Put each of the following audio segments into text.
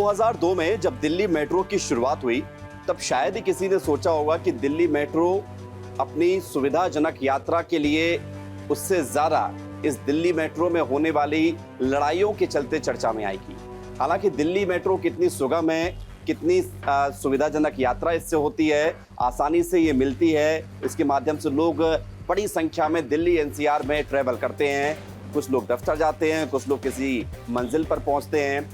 2002 में जब दिल्ली मेट्रो की शुरुआत हुई तब शायद ही किसी ने सोचा होगा कि दिल्ली मेट्रो अपनी सुविधाजनक यात्रा के लिए उससे ज्यादा इस दिल्ली मेट्रो में होने वाली लड़ाइयों के चलते चर्चा में आएगी। हालांकि दिल्ली मेट्रो कितनी सुगम है, कितनी सुविधाजनक यात्रा इससे होती है, आसानी से ये मिलती है, इसके माध्यम से लोग बड़ी संख्या में दिल्ली एनसीआर में ट्रैवल करते हैं। कुछ लोग दफ्तर जाते हैं, कुछ लोग किसी मंजिल पर पहुंचते हैं।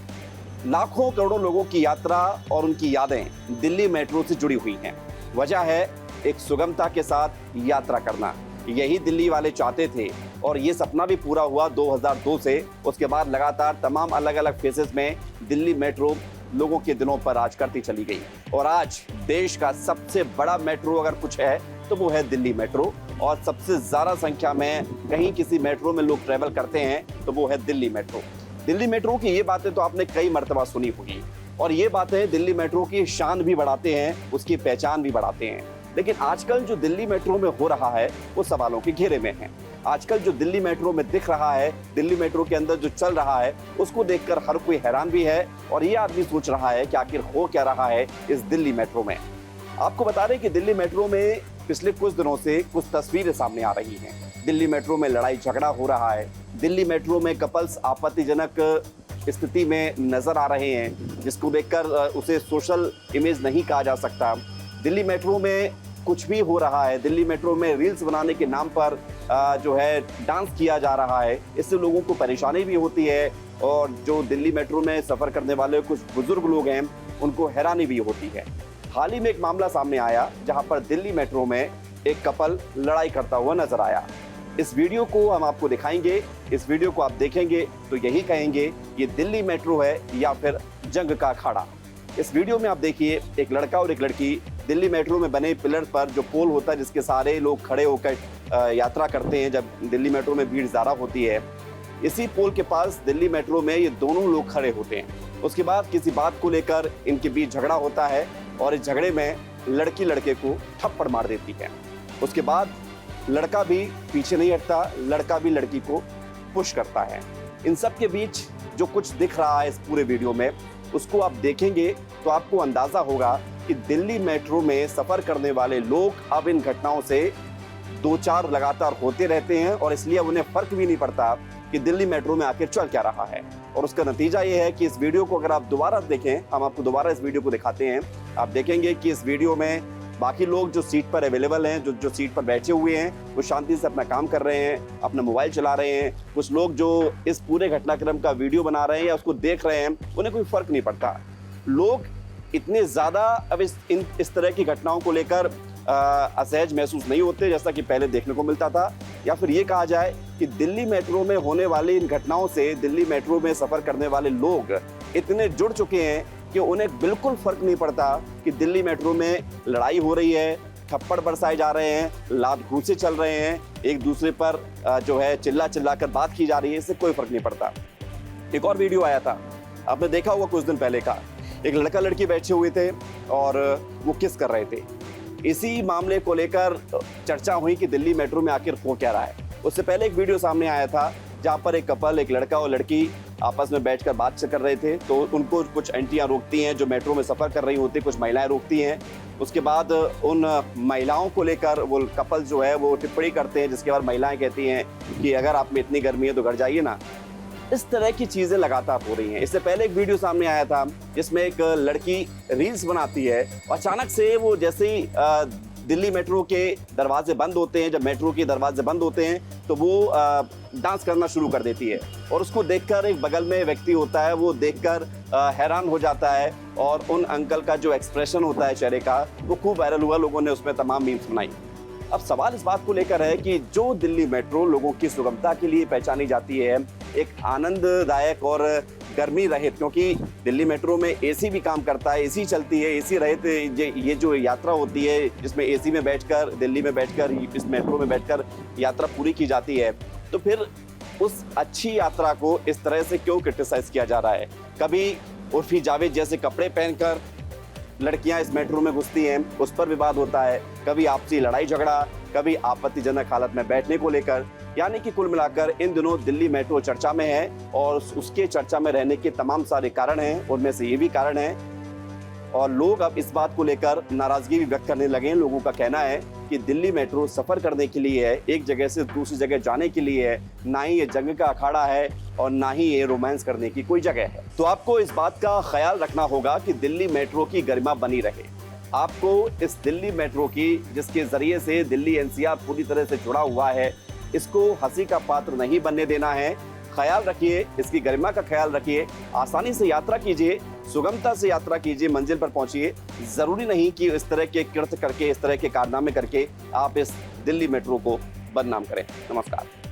लाखों करोड़ों लोगों की यात्रा और उनकी यादें दिल्ली मेट्रो से जुड़ी हुई हैं। वजह है एक सुगमता के साथ यात्रा करना। यही दिल्ली वाले चाहते थे और ये सपना भी पूरा हुआ 2002 से। उसके बाद लगातार तमाम अलग अलग फेजेस में दिल्ली मेट्रो लोगों के दिलों पर राज करती चली गई और आज देश का सबसे बड़ा मेट्रो अगर कुछ है तो वो है दिल्ली मेट्रो। और सबसे ज्यादा संख्या में कहीं किसी मेट्रो में लोग ट्रेवल करते हैं तो वो है दिल्ली मेट्रो। दिल्ली मेट्रो की ये बातें तो आपने कई मर्तबा सुनी होगी और ये बातें दिल्ली मेट्रो की शान भी बढ़ाते हैं, उसकी पहचान भी बढ़ाते हैं। लेकिन आजकल जो दिल्ली मेट्रो में हो रहा है वो सवालों के घेरे में है। आजकल जो दिल्ली मेट्रो में दिख रहा है, दिल्ली मेट्रो के अंदर जो चल रहा है, उसको देखकर हर कोई हैरान भी है और ये आदमी सोच रहा है कि आखिर हो क्या रहा है इस दिल्ली मेट्रो में। आपको बता दें कि दिल्ली मेट्रो में पिछले कुछ दिनों से कुछ तस्वीरें सामने आ रही हैं। दिल्ली मेट्रो में लड़ाई झगड़ा हो रहा है। दिल्ली मेट्रो में कपल्स आपत्तिजनक स्थिति में नजर आ रहे हैं, जिसको देखकर उसे सोशल इमेज नहीं कहा जा सकता। दिल्ली मेट्रो में कुछ भी हो रहा है। दिल्ली मेट्रो में रील्स बनाने के नाम पर जो है डांस किया जा रहा है। इससे लोगों को परेशानी भी होती है और जो दिल्ली मेट्रो में सफ़र करने वाले कुछ बुजुर्ग लोग हैं उनको हैरानी भी होती है। हाल ही में एक मामला सामने आया जहां पर दिल्ली मेट्रो में एक कपल लड़ाई करता हुआ नजर आया। इस वीडियो को हम आपको दिखाएंगे। इस वीडियो को आप देखेंगे तो यही कहेंगे ये दिल्ली मेट्रो है या फिर जंग का अखाड़ा। इस वीडियो में आप देखिए एक लड़का और एक लड़की दिल्ली मेट्रो में बने पिलर पर, जो पोल होता है जिसके सारे लोग खड़े होकर यात्रा करते हैं जब दिल्ली मेट्रो में भीड़ ज़्यादा होती है, इसी पोल के पास दिल्ली मेट्रो में ये दोनों लोग खड़े होते हैं। उसके बाद किसी बात को लेकर इनके बीच झगड़ा होता है और इस झगड़े में लड़की लड़के को थप्पड़ मार देती है। उसके बाद लड़का भी पीछे नहीं हटता, लड़का भी लड़की को पुश करता है। इन सब के बीच जो कुछ दिख रहा है इस पूरे वीडियो में, उसको आप देखेंगे तो आपको अंदाजा होगा कि दिल्ली मेट्रो में सफर करने वाले लोग अब इन घटनाओं से दो चार लगातार होते रहते हैं और इसलिए उन्हें फर्क भी नहीं पड़ता कि दिल्ली मेट्रो में आखिर चल क्या रहा है। और उसका नतीजा ये है कि इस वीडियो को अगर आप दोबारा देखें, हम आपको दोबारा इस वीडियो को दिखाते हैं, आप देखेंगे कि इस वीडियो में बाकी लोग जो सीट पर अवेलेबल हैं, जो सीट पर बैठे हुए हैं, वो शांति से अपना काम कर रहे हैं, अपना मोबाइल चला रहे हैं। कुछ लोग जो इस पूरे घटनाक्रम का वीडियो बना रहे हैं या उसको देख रहे हैं, उन्हें कोई फर्क नहीं पड़ता। लोग इतने ज़्यादा अब इस तरह की घटनाओं को लेकर असहज महसूस नहीं होते जैसा कि पहले देखने को मिलता था। या फिर ये कहा जाए कि दिल्ली मेट्रो में होने वाली इन घटनाओं से दिल्ली मेट्रो में सफ़र करने वाले लोग इतने जुड़ चुके हैं कि उन्हें बिल्कुल फ़र्क नहीं पड़ता कि दिल्ली मेट्रो में लड़ाई हो रही है, थप्पड़ बरसाए जा रहे हैं, लात घूंसे चल रहे हैं, एक दूसरे पर जो है चिल्ला कर बात की जा रही है, इससे कोई फ़र्क नहीं पड़ता। एक और वीडियो आया था, आपने देखा होगा कुछ दिन पहले का। एक लड़का लड़की बैठे हुए थे और वो किस कर रहे थे। इसी मामले को लेकर चर्चा हुई कि दिल्ली मेट्रो में आखिर हो क्या रहा है। उससे पहले एक वीडियो सामने आया था जहाँ पर एक कपल, एक लड़का और लड़की आपस में बैठकर बात कर रहे थे, तो उनको कुछ एंटियाँ रोकती हैं जो मेट्रो में सफ़र कर रही होती, कुछ महिलाएं रोकती हैं। उसके बाद उन महिलाओं को लेकर वो कपल जो है वो टिप्पणी करते हैं, जिसके बाद महिलाएं कहती हैं कि अगर आप में इतनी गर्मी है तो घर जाइए ना। इस तरह की चीज़ें लगातार हो रही हैं। इससे पहले एक वीडियो सामने आया था जिसमें एक लड़की रील्स बनाती है, अचानक से वो जैसे ही दिल्ली मेट्रो के दरवाजे बंद होते हैं, जब मेट्रो के दरवाजे बंद होते हैं तो वो डांस करना शुरू कर देती है और उसको देखकर एक बगल में व्यक्ति होता है, वो देखकर हैरान हो जाता है और उन अंकल का जो एक्सप्रेशन होता है चेहरे का, वो खूब वायरल हुआ। लोगों ने उसमें तमाम मीम्स बनाई। अब सवाल इस बात को लेकर है कि जो दिल्ली मेट्रो लोगों की सुगमता के लिए पहचानी जाती है, एक आनंददायक और गर्मी रहित, क्योंकि दिल्ली मेट्रो में एसी भी काम करता है, एसी चलती है, एसी रहित ये जो यात्रा होती है जिसमें एसी में बैठकर, दिल्ली में बैठकर, इस मेट्रो में बैठकर यात्रा पूरी की जाती है, तो फिर उस अच्छी यात्रा को इस तरह से क्यों क्रिटिसाइज किया जा रहा है। कभी उर्फी जावेद जैसे कपड़े पहनकर लड़कियां इस मेट्रो में घुसती हैं, उस पर विवाद होता है, कभी आपसी लड़ाई झगड़ा, कभी आपत्तिजनक हालत में बैठने को लेकर। यानी कि कुल मिलाकर इन दिनों दिल्ली मेट्रो चर्चा में है और उसके चर्चा में रहने के तमाम सारे कारण हैं, उनमें से ये भी कारण है। और लोग अब इस बात को लेकर नाराजगी भी व्यक्त करने लगे हैं। लोगों का कहना है कि दिल्ली मेट्रो सफर करने के लिए है, एक जगह से दूसरी जगह जाने के लिए है, ना ही ये जंग का अखाड़ा है और ना ही ये रोमांस करने की कोई जगह है। तो आपको इस बात का ख्याल रखना होगा कि दिल्ली मेट्रो की गरिमा बनी रहे। आपको इस दिल्ली मेट्रो की, जिसके जरिए से दिल्ली एनसीआर पूरी तरह से जुड़ा हुआ है, इसको हंसी का पात्र नहीं बनने देना है। ख्याल रखिए, इसकी गरिमा का ख्याल रखिए, आसानी से यात्रा कीजिए, सुगमता से यात्रा कीजिए, मंजिल पर पहुंचिए। जरूरी नहीं कि इस तरह के कृत्य करके, इस तरह के कारनामे करके आप इस दिल्ली मेट्रो को बदनाम करें। नमस्कार।